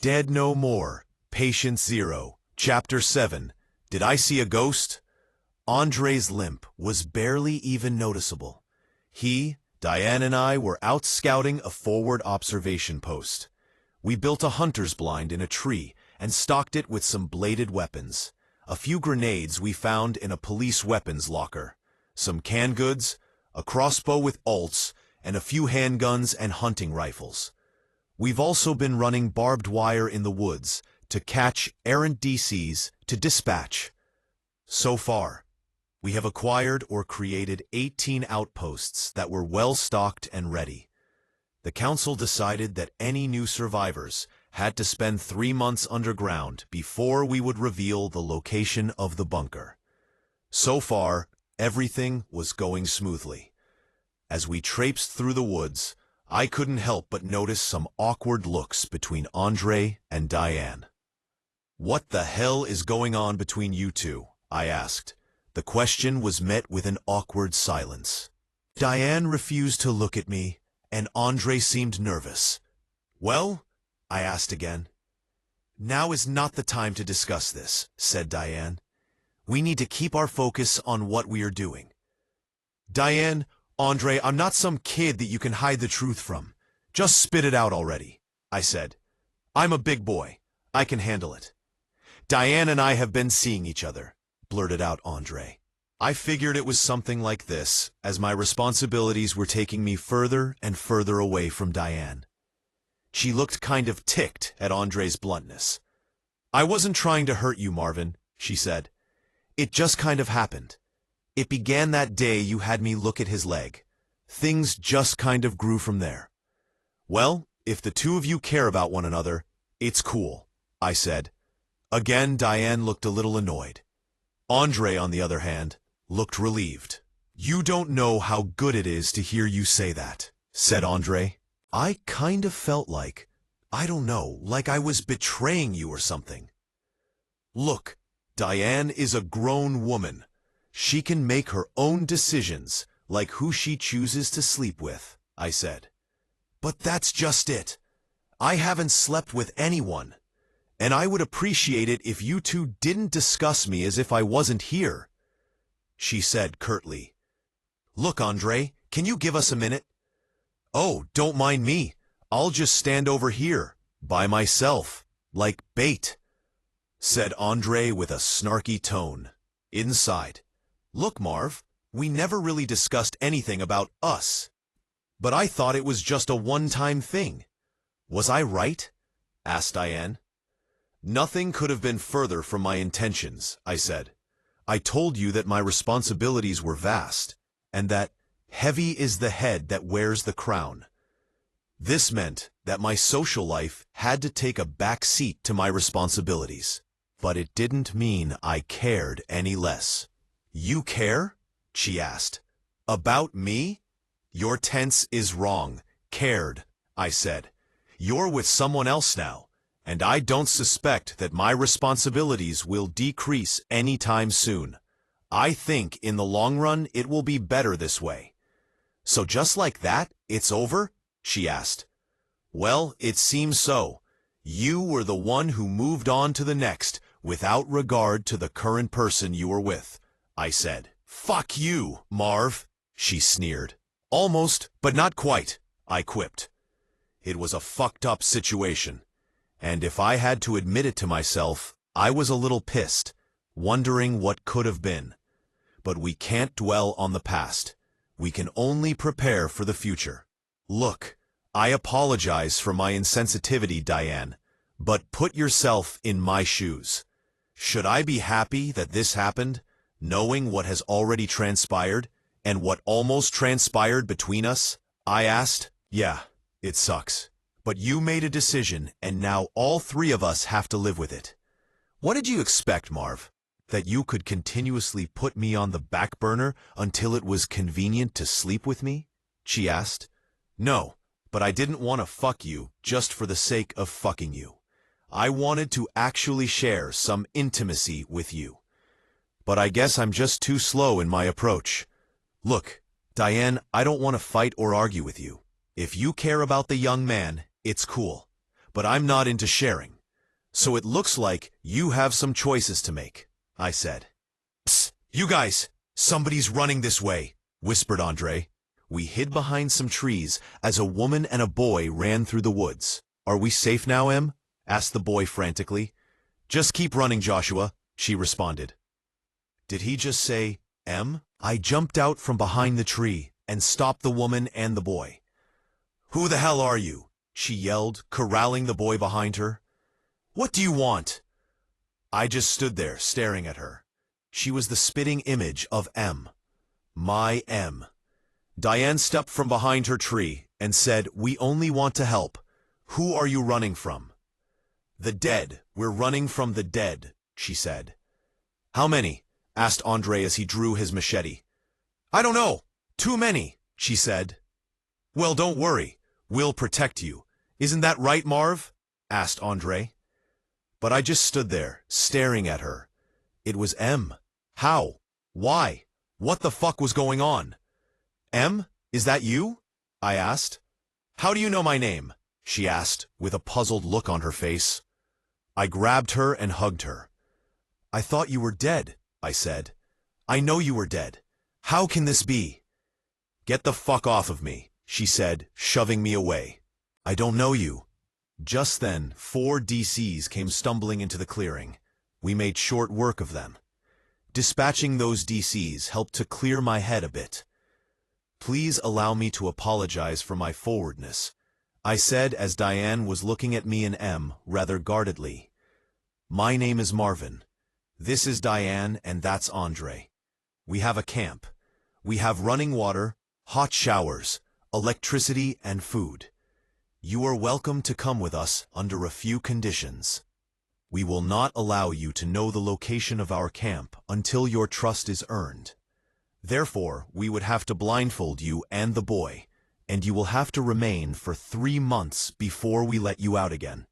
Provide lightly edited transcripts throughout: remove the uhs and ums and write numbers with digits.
Dead No More, Patient Zero, Chapter 7. Did I see a ghost? Andre's limp was barely even noticeable. He, Diane and I were out scouting a forward observation post. We built a hunter's blind in a tree and stocked it with some bladed weapons. A few grenades we found in a police weapons locker, some canned goods, a crossbow with ults, and a few handguns and hunting rifles. We've also been running barbed wire in the woods to catch errant DCs to dispatch. So far, we have acquired or created 18 outposts that were well stocked and ready. The council decided that any new survivors had to spend 3 months underground before we would reveal the location of the bunker. So far, everything was going smoothly. As we traipsed through the woods, I couldn't help but notice some awkward looks between Andre and Diane. "What the hell is going on between you two?" I asked. The question was met with an awkward silence. Diane refused to look at me, and Andre seemed nervous. "Well?" I asked again. "Now is not the time to discuss this," said Diane. "We need to keep our focus on what we are doing." "Diane, Andre, I'm not some kid that you can hide the truth from. Just spit it out already," I said. "I'm a big boy. I can handle it." "Diane and I have been seeing each other," blurted out Andre. I figured it was something like this, as my responsibilities were taking me further and further away from Diane. She looked kind of ticked at Andre's bluntness. "I wasn't trying to hurt you, Marvin," she said. "It just kind of happened. It began that day you had me look at his leg. Things just kind of grew from there." "Well, if the two of you care about one another, it's cool," I said. Again, Diane looked a little annoyed. Andre, on the other hand, looked relieved. "You don't know how good it is to hear you say that," said Andre. "I kind of felt like, I don't know, like I was betraying you or something." "Look, Diane is a grown woman. She can make her own decisions, like who she chooses to sleep with," I said. "But that's just it. I haven't slept with anyone, and I would appreciate it if you two didn't discuss me as if I wasn't here," she said curtly. "Look, Andre, can you give us a minute?" "Oh, don't mind me. I'll just stand over here, by myself, like bait," said Andre with a snarky tone. Inside, "Look, Marv, we never really discussed anything about us. But I thought it was just a one-time thing. Was I right?" asked Diane. "Nothing could have been further from my intentions," I said. "I told you that my responsibilities were vast, and that heavy is the head that wears the crown. This meant that my social life had to take a back seat to my responsibilities. But it didn't mean I cared any less." "You care?" she asked. "About me?" "Your tense is wrong. Cared," I said. "You're with someone else now, and I don't suspect that my responsibilities will decrease anytime soon. I think in the long run it will be better this way." "So just like that, it's over?" she asked. "Well, it seems so. You were the one who moved on to the next without regard to the current person you were with," I said. "Fuck you, Marv," she sneered. "Almost, but not quite," I quipped. It was a fucked up situation, and if I had to admit it to myself, I was a little pissed, wondering what could have been. But we can't dwell on the past. We can only prepare for the future. "Look, I apologize for my insensitivity, Diane, but put yourself in my shoes. Should I be happy that this happened, knowing what has already transpired, and what almost transpired between us?" I asked. "Yeah, it sucks. But you made a decision, and now all three of us have to live with it. What did you expect, Marv? That you could continuously put me on the back burner until it was convenient to sleep with me?" she asked. "No, but I didn't want to fuck you just for the sake of fucking you. I wanted to actually share some intimacy with you. But I guess I'm just too slow in my approach. Look, Diane, I don't want to fight or argue with you. If you care about the young man, it's cool. but I'm not into sharing. So it looks like you have some choices to make, I said. Psst, you guys, somebody's running this way, whispered Andre. We hid behind some trees as a woman and a boy ran through the woods. Are we safe now, Em? Asked the boy frantically. Just keep running, Joshua, she responded. Did he just say, Em? I jumped out from behind the tree and stopped the woman and the boy. Who the hell are you? She yelled, corralling the boy behind her. What do you want? I just stood there, staring at her. She was the spitting image of Em. My Em. Diane stepped from behind her tree and said, We only want to help. Who are you running from? The dead. We're running from the dead, she said. How many? Asked Andre as he drew his machete. I don't know. Too many, she said. Well, don't worry. We'll protect you. Isn't that right, Marv? Asked Andre. But I just stood there, staring at her. It was Em. How? Why? What the fuck was going on? Em, is that you? I asked. How do you know my name? She asked, with a puzzled look on her face. I grabbed her and hugged her. I thought you were dead, I said. I know you were dead. How can this be? Get the fuck off of me, she said, shoving me away. I don't know you. Just then, 4 DCs came stumbling into the clearing. We made short work of them. Dispatching those DCs helped to clear my head a bit. Please allow me to apologize for my forwardness, I said as Diane was looking at me and Em rather guardedly. My name is Marvin. This is Diane and that's Andre. We have a camp. We have running water, hot showers, electricity and food. You are welcome to come with us under a few conditions. We will not allow you to know the location of our camp until your trust is earned. Therefore, we would have to blindfold you and the boy, and you will have to remain for 3 months before we let you out again.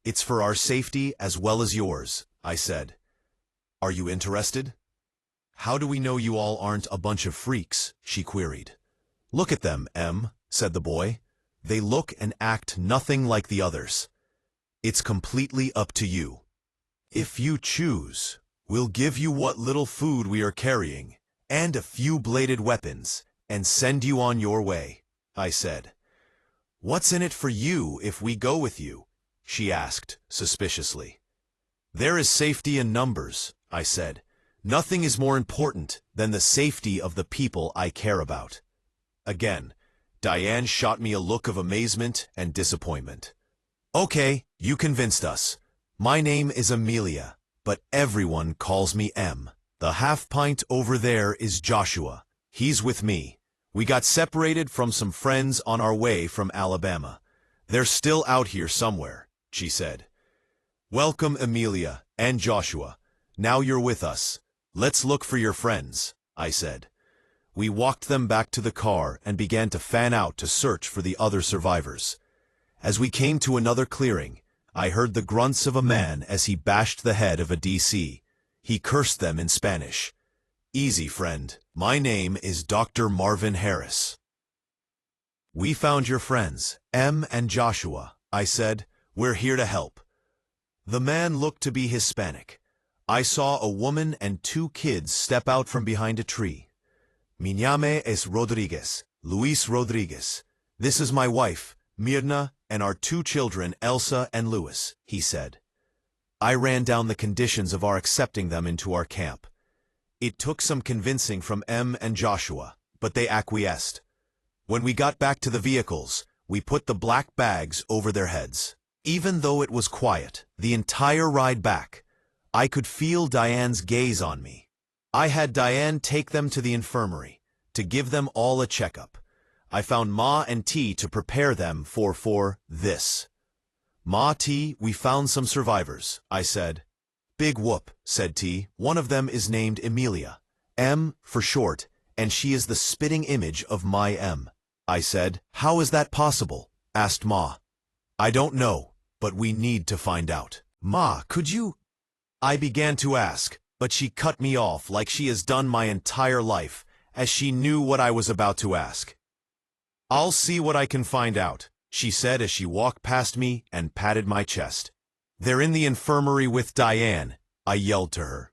It's for our safety as well as yours, I said. Are you interested? How do we know you all aren't a bunch of freaks? She queried. Look at them, Em, said the boy. They look and act nothing like the others. It's completely up to you. If you choose, we'll give you what little food we are carrying, and a few bladed weapons, and send you on your way, I said. What's in it for you if we go with you? She asked, suspiciously. There is safety in numbers, I said. Nothing is more important than the safety of the people I care about. Again, Diane shot me a look of amazement and disappointment. Okay, you convinced us. My name is Amelia, but everyone calls me Em. The half pint over there is Joshua. He's with me. We got separated from some friends on our way from Alabama. They're still out here somewhere, she said. Welcome, Amelia and Joshua. Now you're with us. Let's look for your friends, I said. We walked them back to the car and began to fan out to search for the other survivors. As we came to another clearing, I heard the grunts of a man as he bashed the head of a DC. He cursed them in Spanish. Easy, friend. My name is Dr. Marvin Harris. We found your friends, Em and Joshua, I said. We're here to help. The man looked to be Hispanic. I saw a woman and 2 kids step out from behind a tree. Mi llame es Rodriguez, Luis Rodriguez. This is my wife, Mirna, and our 2 children, Elsa and Louis, he said. I ran down the conditions of our accepting them into our camp. It took some convincing from Em and Joshua, but they acquiesced. When we got back to the vehicles, we put the black bags over their heads. Even though it was quiet, the entire ride back, I could feel Diane's gaze on me. I had Diane take them to the infirmary, to give them all a checkup. I found Ma and T to prepare them for this. Ma, T, we found some survivors, I said. Big whoop, said T. One of them is named Amelia, Em for short, and she is the spitting image of my Em. I said. How is that possible? Asked Ma. I don't know, but we need to find out. Ma, could you? I began to ask, but she cut me off like she has done my entire life, as she knew what I was about to ask. I'll see what I can find out, she said as she walked past me and patted my chest. "They're in the infirmary with Diane," I yelled to her.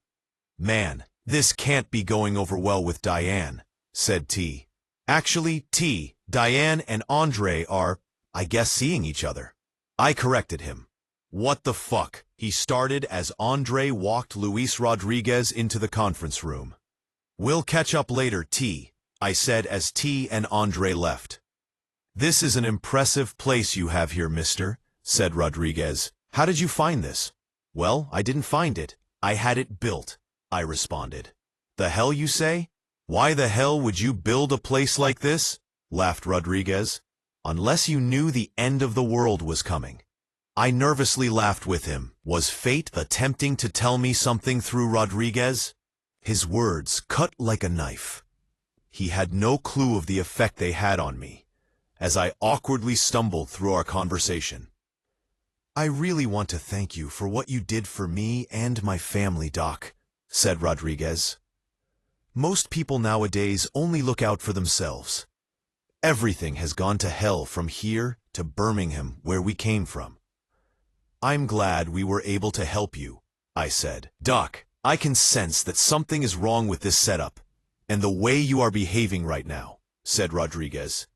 "Man, this can't be going over well with Diane," said T. "Actually, T, Diane and Andre are, I guess, seeing each other." I corrected him. "What the fuck?" he started as Andre walked Luis Rodriguez into the conference room. "We'll catch up later, T," I said as T and Andre left. "This is an impressive place you have here, mister," said Rodriguez. "How did you find this?" "Well, I didn't find it. I had it built," I responded. "The hell you say? Why the hell would you build a place like this?" laughed Rodriguez. "Unless you knew the end of the world was coming." I nervously laughed with him. Was fate attempting to tell me something through Rodriguez? His words cut like a knife. He had no clue of the effect they had on me, as I awkwardly stumbled through our conversation. "I really want to thank you for what you did for me and my family, Doc," said Rodriguez. "Most people nowadays only look out for themselves. Everything has gone to hell from here to Birmingham, where we came from. I'm glad we were able to help you," I said. "Doc, I can sense that something is wrong with this setup and the way you are behaving right now," said Rodriguez.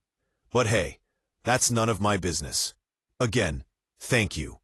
"But hey, that's none of my business. Again, thank you."